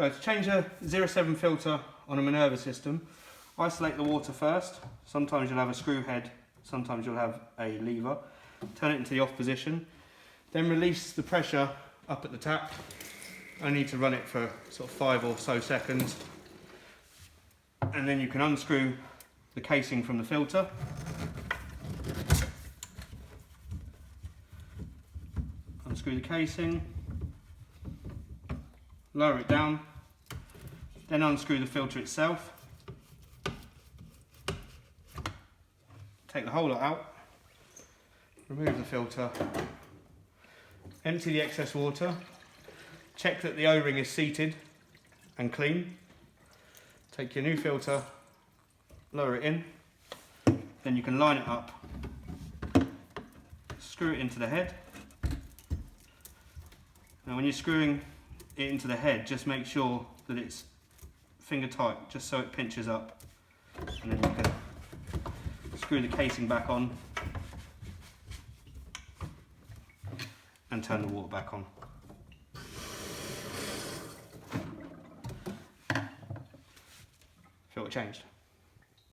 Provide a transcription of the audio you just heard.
So to change a 07 filter on a Minerva system, isolate the water first. Sometimes you'll have a screw head, sometimes you'll have a lever. Turn it into the off position. Then release the pressure up at the tap. I need to run it for sort of 5 or so seconds. And then you can unscrew the casing from the filter. Unscrew the casing, lower it down, then unscrew the filter itself. Take the whole lot out, remove the filter, empty the excess water, check that the O-ring is seated and clean. Take your new filter, lower it in, then you can line it up, screw it into the head. Now when you're screwing it into the head, just make sure that it's finger tight, just so it pinches up, and then you can screw the casing back on and turn the water back on. Filter changed.